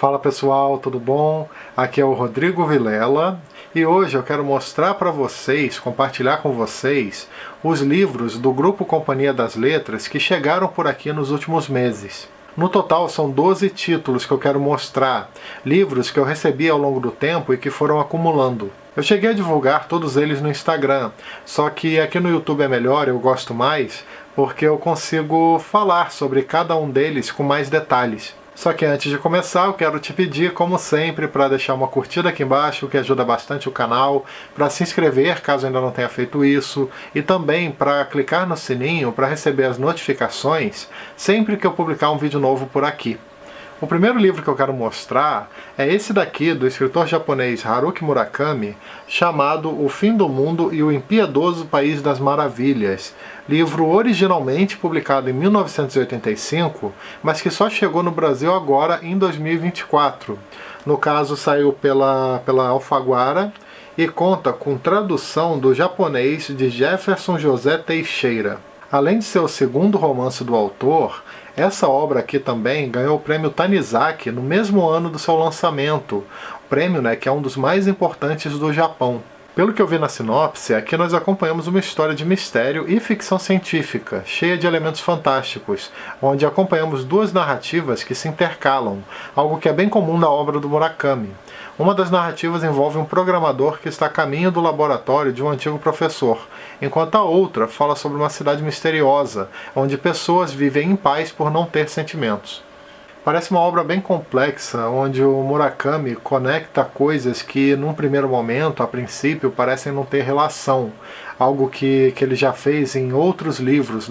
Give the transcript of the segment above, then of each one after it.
Fala pessoal, tudo bom? Aqui é o Rodrigo Vilela e hoje eu quero mostrar para vocês, compartilhar com vocês, os livros do Grupo Companhia das Letras que chegaram por aqui nos últimos meses. No total são 12 títulos que eu quero mostrar, livros que eu recebi ao longo do tempo e que foram acumulando. Eu cheguei a divulgar todos eles no Instagram, só que aqui no YouTube é melhor, eu gosto mais, porque eu consigo falar sobre cada um deles com mais detalhes. Só que antes de começar, eu quero te pedir, como sempre, para deixar uma curtida aqui embaixo, que ajuda bastante o canal, para se inscrever caso ainda não tenha feito isso, e também para clicar no sininho para receber as notificações sempre que eu publicar um vídeo novo por aqui. O primeiro livro que eu quero mostrar é esse daqui, do escritor japonês Haruki Murakami, chamado O Fim do Mundo e o Impiedoso País das Maravilhas, livro originalmente publicado em 1985, mas que só chegou no Brasil agora em 2024. No caso, saiu pela Alfaguara e conta com tradução do japonês de Jefferson José Teixeira. Além de ser o segundo romance do autor, essa obra aqui também ganhou o prêmio Tanizaki no mesmo ano do seu lançamento, o prêmio, que é um dos mais importantes do Japão. Pelo que eu vi na sinopse, aqui nós acompanhamos uma história de mistério e ficção científica, cheia de elementos fantásticos, onde acompanhamos duas narrativas que se intercalam, algo que é bem comum na obra do Murakami. Uma das narrativas envolve um programador que está a caminho do laboratório de um antigo professor, enquanto a outra fala sobre uma cidade misteriosa, onde pessoas vivem em paz por não ter sentimentos. Parece uma obra bem complexa, onde o Murakami conecta coisas que, num primeiro momento, a princípio, parecem não ter relação. Algo que ele já fez em outros livros,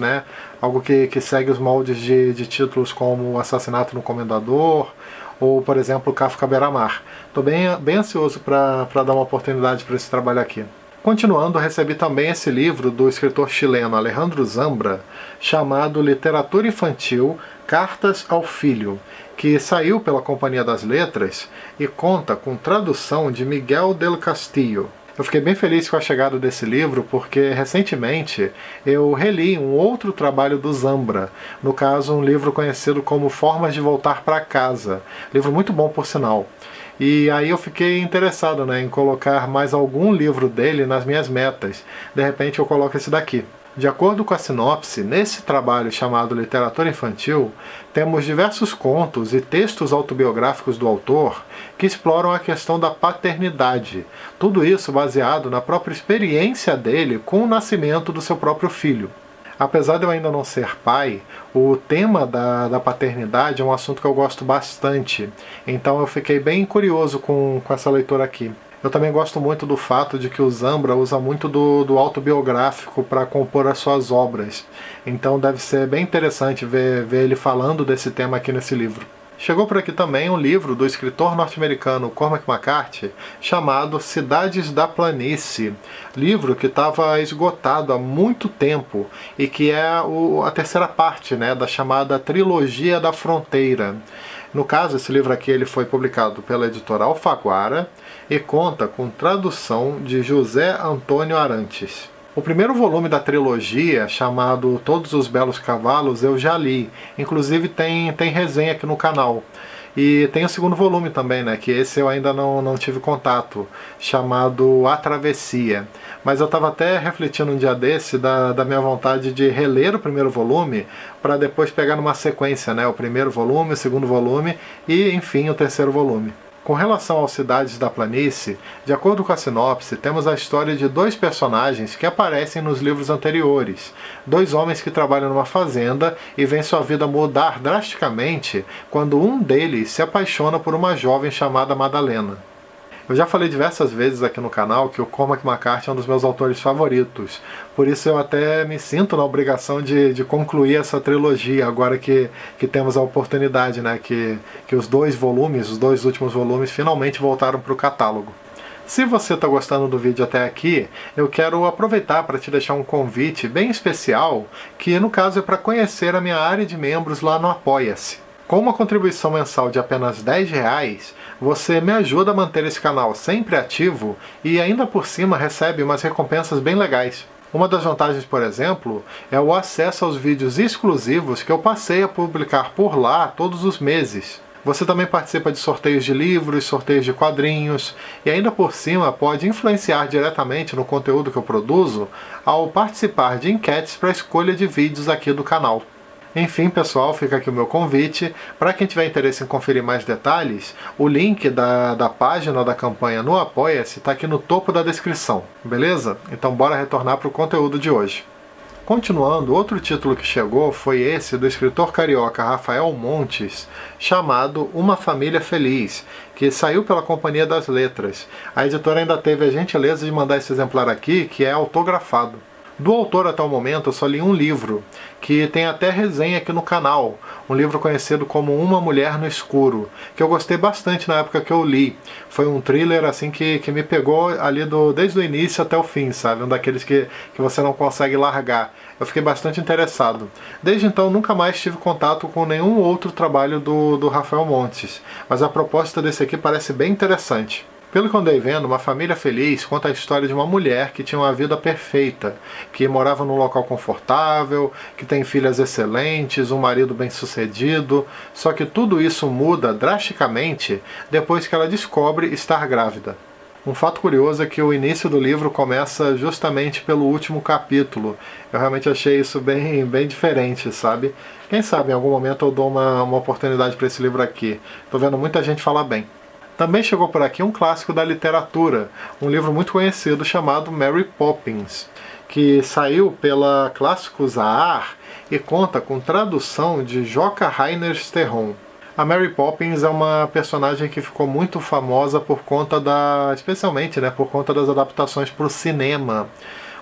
Algo que segue os moldes de títulos como O Assassinato no Comendador, ou, por exemplo, Kafka Beira-Mar. Estou bem ansioso para dar uma oportunidade para esse trabalho aqui. Continuando, recebi também esse livro do escritor chileno Alejandro Zambra, chamado Literatura Infantil, Cartas ao Filho, que saiu pela Companhia das Letras e conta com tradução de Miguel del Castillo. Eu fiquei bem feliz com a chegada desse livro porque, recentemente, eu reli um outro trabalho do Zambra, no caso um livro conhecido como Formas de Voltar para Casa, livro muito bom por sinal. E aí eu fiquei interessado em colocar mais algum livro dele nas minhas metas. De repente eu coloco esse daqui. De acordo com a sinopse, nesse trabalho chamado Literatura Infantil, temos diversos contos e textos autobiográficos do autor que exploram a questão da paternidade. Tudo isso baseado na própria experiência dele com o nascimento do seu próprio filho. Apesar de eu ainda não ser pai, o tema da paternidade é um assunto que eu gosto bastante, então eu fiquei bem curioso com essa leitura aqui. Eu também gosto muito do fato de que o Zambra usa muito do autobiográfico para compor as suas obras, então deve ser bem interessante ver ele falando desse tema aqui nesse livro. Chegou por aqui também um livro do escritor norte-americano Cormac McCarthy chamado Cidades da Planície, livro que estava esgotado há muito tempo e que é a terceira parte da chamada Trilogia da Fronteira. No caso, esse livro aqui ele foi publicado pela editora Alfaguara e conta com tradução de José Antônio Arantes. O primeiro volume da trilogia, chamado Todos os Belos Cavalos, eu já li. Inclusive tem resenha aqui no canal. E tem o segundo volume também, que esse eu ainda não tive contato, chamado A Travessia. Mas eu estava até refletindo um dia desse da minha vontade de reler o primeiro volume para depois pegar numa sequência, o primeiro volume, o segundo volume e, enfim, o terceiro volume. Com relação aos Cidades da Planície, de acordo com a sinopse, temos a história de dois personagens que aparecem nos livros anteriores. Dois homens que trabalham numa fazenda e veem sua vida mudar drasticamente quando um deles se apaixona por uma jovem chamada Madalena. Eu já falei diversas vezes aqui no canal que o Cormac McCarthy é um dos meus autores favoritos, por isso eu até me sinto na obrigação de concluir essa trilogia, agora que temos a oportunidade, que os dois últimos volumes, finalmente voltaram para o catálogo. Se você está gostando do vídeo até aqui, eu quero aproveitar para te deixar um convite bem especial, que no caso é para conhecer a minha área de membros lá no Apoia-se. Com uma contribuição mensal de apenas R$10, você me ajuda a manter esse canal sempre ativo e ainda por cima recebe umas recompensas bem legais. Uma das vantagens, por exemplo, é o acesso aos vídeos exclusivos que eu passei a publicar por lá todos os meses. Você também participa de sorteios de livros, sorteios de quadrinhos e ainda por cima pode influenciar diretamente no conteúdo que eu produzo ao participar de enquetes para a escolha de vídeos aqui do canal. Enfim, pessoal, fica aqui o meu convite. Para quem tiver interesse em conferir mais detalhes, o link da página da campanha no Apoia-se está aqui no topo da descrição, beleza? Então bora retornar para o conteúdo de hoje. Continuando, outro título que chegou foi esse do escritor carioca Rafael Montes, chamado Uma Família Feliz, que saiu pela Companhia das Letras. A editora ainda teve a gentileza de mandar esse exemplar aqui, que é autografado. Do autor até o momento eu só li um livro, que tem até resenha aqui no canal, um livro conhecido como Uma Mulher no Escuro, que eu gostei bastante na época que eu li. Foi um thriller assim que me pegou ali desde o início até o fim, sabe? Um daqueles que você não consegue largar. Eu fiquei bastante interessado. Desde então nunca mais tive contato com nenhum outro trabalho do Rafael Montes, mas a proposta desse aqui parece bem interessante. Pelo que eu andei vendo, Uma Família Feliz conta a história de uma mulher que tinha uma vida perfeita, que morava num local confortável, que tem filhas excelentes, um marido bem-sucedido, só que tudo isso muda drasticamente depois que ela descobre estar grávida. Um fato curioso é que o início do livro começa justamente pelo último capítulo. Eu realmente achei isso bem diferente, sabe? Quem sabe em algum momento eu dou uma oportunidade para esse livro aqui. Tô vendo muita gente falar bem. Também chegou por aqui um clássico da literatura, um livro muito conhecido chamado Mary Poppins, que saiu pela Clássicos Aar e conta com tradução de Joca Rainer Sterron. A Mary Poppins é uma personagem que ficou muito famosa por conta especialmente, por conta das adaptações para o cinema.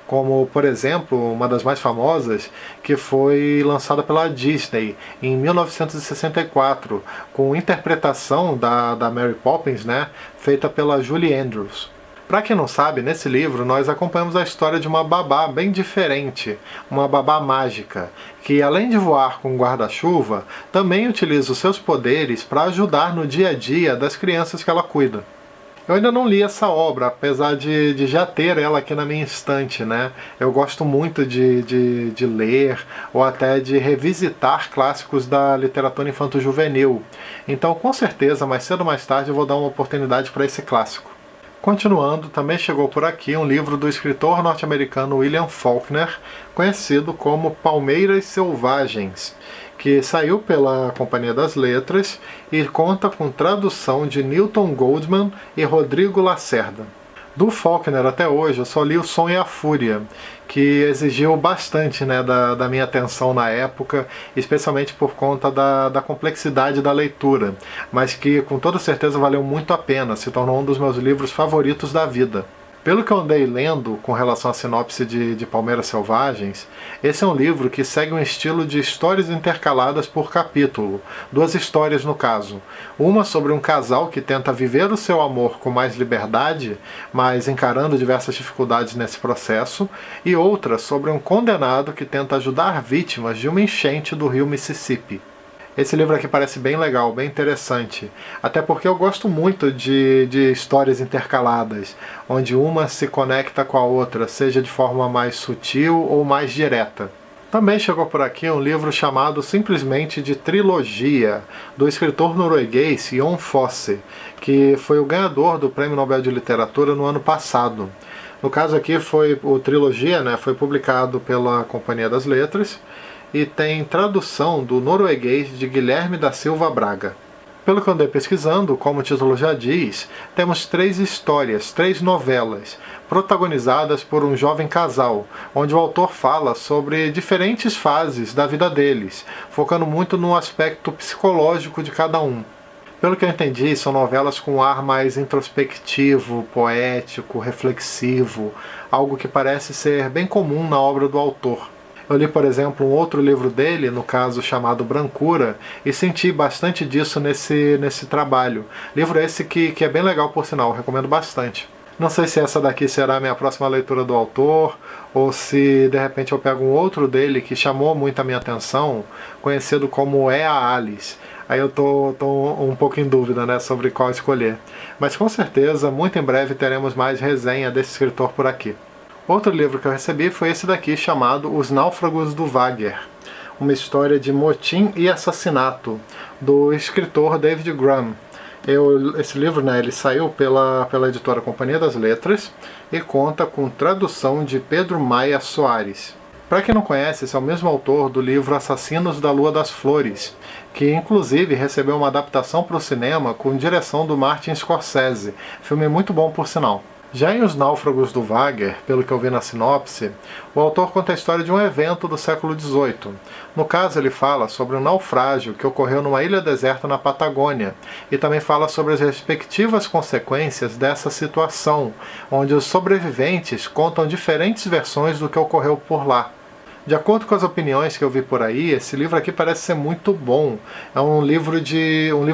Como, por exemplo, uma das mais famosas, que foi lançada pela Disney em 1964, com interpretação da Mary Poppins, feita pela Julie Andrews. Para quem não sabe, nesse livro nós acompanhamos a história de uma babá bem diferente, uma babá mágica, que além de voar com um guarda-chuva, também utiliza os seus poderes para ajudar no dia a dia das crianças que ela cuida. Eu ainda não li essa obra, apesar de já ter ela aqui na minha estante, Eu gosto muito de ler ou até de revisitar clássicos da literatura infanto-juvenil. Então, com certeza, mais cedo ou mais tarde, eu vou dar uma oportunidade para esse clássico. Continuando, também chegou por aqui um livro do escritor norte-americano William Faulkner, conhecido como Palmeiras Selvagens, que saiu pela Companhia das Letras e conta com tradução de Newton Goldman e Rodrigo Lacerda. Do Faulkner até hoje eu só li O Som e a Fúria, que exigiu bastante da minha atenção na época, especialmente por conta da complexidade da leitura, mas que com toda certeza valeu muito a pena, se tornou um dos meus livros favoritos da vida. Pelo que eu andei lendo com relação à sinopse de Palmeiras Selvagens, esse é um livro que segue um estilo de histórias intercaladas por capítulo, 2 histórias no caso. Uma sobre um casal que tenta viver o seu amor com mais liberdade, mas encarando diversas dificuldades nesse processo, e outra sobre um condenado que tenta ajudar vítimas de uma enchente do rio Mississippi. Esse livro aqui parece bem legal, bem interessante, até porque eu gosto muito de histórias intercaladas, onde uma se conecta com a outra, seja de forma mais sutil ou mais direta. Também chegou por aqui um livro chamado simplesmente de Trilogia, do escritor norueguês Jon Fosse, que foi o ganhador do Prêmio Nobel de Literatura no ano passado. No caso aqui o Trilogia, foi publicado pela Companhia das Letras, e tem tradução do norueguês de Guilherme da Silva Braga. Pelo que eu andei pesquisando, como o título já diz, temos 3 histórias, 3 novelas, protagonizadas por um jovem casal, onde o autor fala sobre diferentes fases da vida deles, focando muito no aspecto psicológico de cada um. Pelo que eu entendi, são novelas com um ar mais introspectivo, poético, reflexivo, algo que parece ser bem comum na obra do autor. Eu li, por exemplo, um outro livro dele, no caso chamado Brancura, e senti bastante disso nesse trabalho. Livro esse que é bem legal, por sinal, recomendo bastante. Não sei se essa daqui será a minha próxima leitura do autor, ou se de repente eu pego um outro dele que chamou muito a minha atenção, conhecido como É a Alice. Aí eu tô um pouco em dúvida sobre qual escolher. Mas com certeza, muito em breve teremos mais resenha desse escritor por aqui. Outro livro que eu recebi foi esse daqui, chamado Os Náufragos do Vágar. uma história de motim e assassinato, do escritor David Graham. Esse livro, né, ele saiu pela editora Companhia das Letras e conta com tradução de Pedro Maia Soares. Para quem não conhece, esse é o mesmo autor do livro Assassinos da Lua das Flores, que inclusive recebeu uma adaptação para o cinema com direção do Martin Scorsese, filme muito bom por sinal. Já em Os Náufragos do Wagner, pelo que eu vi na sinopse, o autor conta a história de um evento do século XVIII. No caso, ele fala sobre um naufrágio que ocorreu numa ilha deserta na Patagônia, e também fala sobre as respectivas consequências dessa situação, onde os sobreviventes contam diferentes versões do que ocorreu por lá. De acordo com as opiniões que eu vi por aí, esse livro aqui parece ser muito bom. É um livro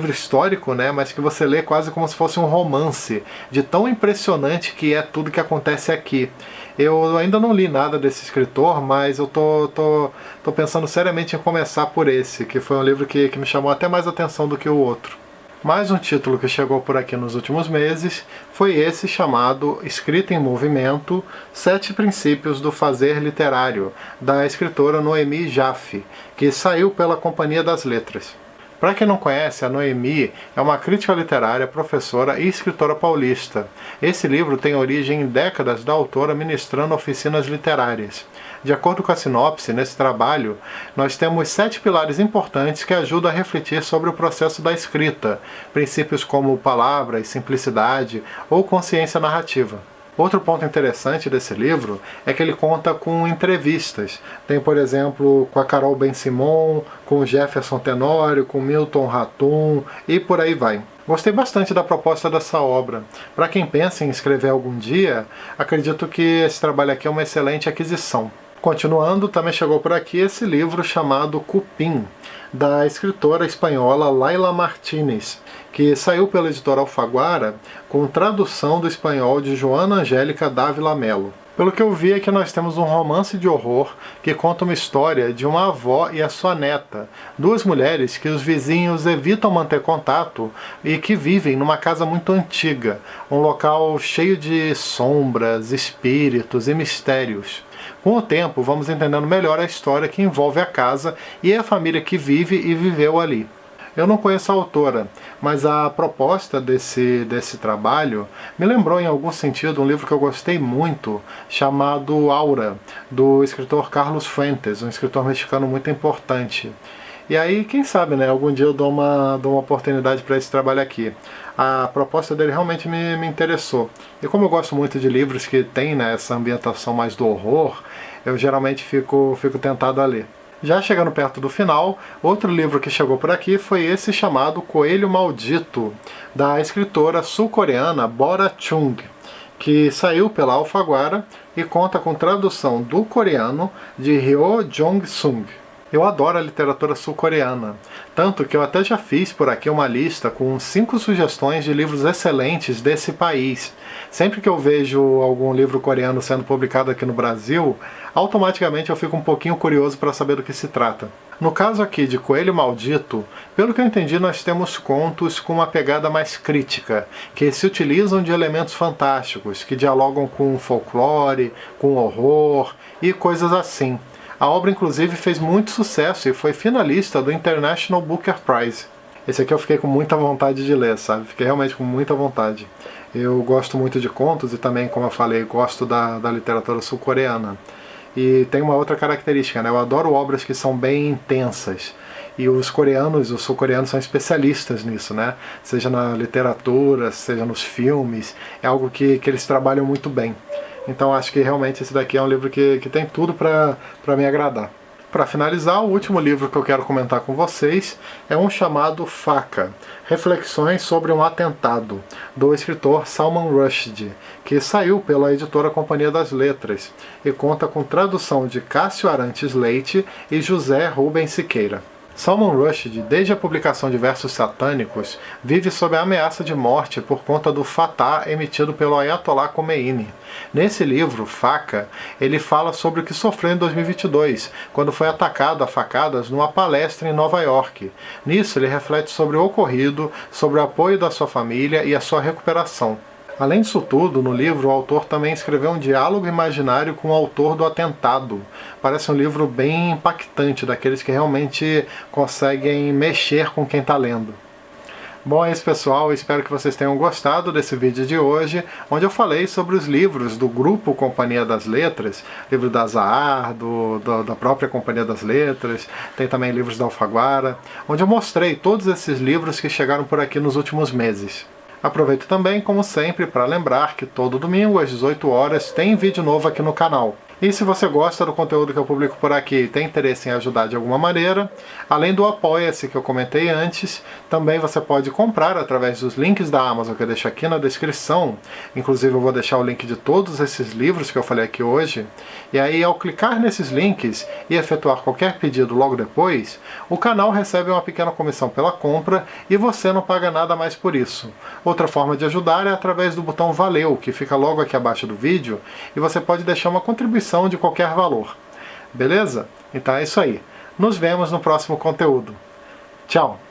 histórico, né, mas que você lê quase como se fosse um romance, de tão impressionante que é tudo que acontece aqui. Eu ainda não li nada desse escritor, mas eu tô pensando seriamente em começar por esse, que foi um livro que me chamou até mais atenção do que o outro. Mais um título que chegou por aqui nos últimos meses foi esse chamado Escrita em Movimento, 7 Princípios do Fazer Literário, da escritora Noemi Jaffe, que saiu pela Companhia das Letras. Para quem não conhece, a Noemi é uma crítica literária, professora e escritora paulista. Esse livro tem origem em décadas da autora ministrando oficinas literárias. De acordo com a sinopse, nesse trabalho, nós temos 7 pilares importantes que ajudam a refletir sobre o processo da escrita, princípios como palavra e simplicidade ou consciência narrativa. Outro ponto interessante desse livro é que ele conta com entrevistas. Tem, por exemplo, com a Carol Ben-Simon, com o Jefferson Tenório, com Milton Ratum e por aí vai. Gostei bastante da proposta dessa obra. Para quem pensa em escrever algum dia, acredito que esse trabalho aqui é uma excelente aquisição. Continuando, também chegou por aqui esse livro chamado Cupim, da escritora espanhola Laila Martínez, que saiu pela editora Alfaguara com tradução do espanhol de Joana Angélica Dávila Melo. Pelo que eu vi é que nós temos um romance de horror que conta uma história de uma avó e a sua neta, 2 mulheres que os vizinhos evitam manter contato e que vivem numa casa muito antiga, um local cheio de sombras, espíritos e mistérios. Com o tempo, vamos entendendo melhor a história que envolve a casa e a família que vive e viveu ali. Eu não conheço a autora, mas a proposta desse trabalho me lembrou em algum sentido um livro que eu gostei muito, chamado Aura, do escritor Carlos Fuentes, um escritor mexicano muito importante. E aí, quem sabe, né, algum dia eu dou uma oportunidade para esse trabalho aqui. A proposta dele realmente me interessou. E como eu gosto muito de livros que tem, né, essa ambientação mais do horror, eu geralmente fico tentado a ler. Já chegando perto do final, outro livro que chegou por aqui foi esse chamado Coelho Maldito, da escritora sul-coreana Bora Chung, que saiu pela Alfaguara e conta com tradução do coreano de Ryo Jong-sung. Eu adoro a literatura sul-coreana, tanto que eu até já fiz por aqui uma lista com 5 sugestões de livros excelentes desse país. Sempre que eu vejo algum livro coreano sendo publicado aqui no Brasil, automaticamente eu fico um pouquinho curioso para saber do que se trata. No caso aqui de Coelho Maldito, pelo que eu entendi, nós temos contos com uma pegada mais crítica, que se utilizam de elementos fantásticos, que dialogam com folclore, com horror e coisas assim. A obra, inclusive, fez muito sucesso e foi finalista do International Booker Prize. Esse aqui eu fiquei com muita vontade de ler, sabe? Fiquei realmente com muita vontade. Eu gosto muito de contos e também, como eu falei, gosto da literatura sul-coreana. E tem uma outra característica, né? Eu adoro obras que são bem intensas. E os sul-coreanos são especialistas nisso, né? Seja na literatura, seja nos filmes. É algo que eles trabalham muito bem. Então acho que realmente esse daqui é um livro que tem tudo para me agradar. Para finalizar, o último livro que eu quero comentar com vocês é um chamado Faca, Reflexões sobre um Atentado, do escritor Salman Rushdie, que saiu pela editora Companhia das Letras e conta com tradução de Cássio Arantes Leite e José Rubens Siqueira. Salman Rushdie, desde a publicação de Versos Satânicos, vive sob a ameaça de morte por conta do fatá emitido pelo Ayatollah Khomeini. Nesse livro, Faca, ele fala sobre o que sofreu em 2022, quando foi atacado a facadas numa palestra em Nova York. Nisso, ele reflete sobre o ocorrido, sobre o apoio da sua família e a sua recuperação. Além disso tudo, no livro o autor também escreveu um diálogo imaginário com o autor do atentado. Parece um livro bem impactante, daqueles que realmente conseguem mexer com quem está lendo. Bom, é isso, pessoal, espero que vocês tenham gostado desse vídeo de hoje, onde eu falei sobre os livros do grupo Companhia das Letras, livro da Zahar, da própria Companhia das Letras, tem também livros da Alfaguara, onde eu mostrei todos esses livros que chegaram por aqui nos últimos meses. Aproveito também, como sempre, para lembrar que todo domingo às 18 horas tem vídeo novo aqui no canal. E se você gosta do conteúdo que eu publico por aqui e tem interesse em ajudar de alguma maneira, além do Apoia-se que eu comentei antes, também você pode comprar através dos links da Amazon que eu deixo aqui na descrição. Inclusive eu vou deixar o link de todos esses livros que eu falei aqui hoje. E aí, ao clicar nesses links e efetuar qualquer pedido logo depois, o canal recebe uma pequena comissão pela compra e você não paga nada mais por isso. Outra forma de ajudar é através do botão Valeu, que fica logo aqui abaixo do vídeo, e você pode deixar uma contribuição de qualquer valor. Beleza? Então é isso aí. Nos vemos no próximo conteúdo. Tchau!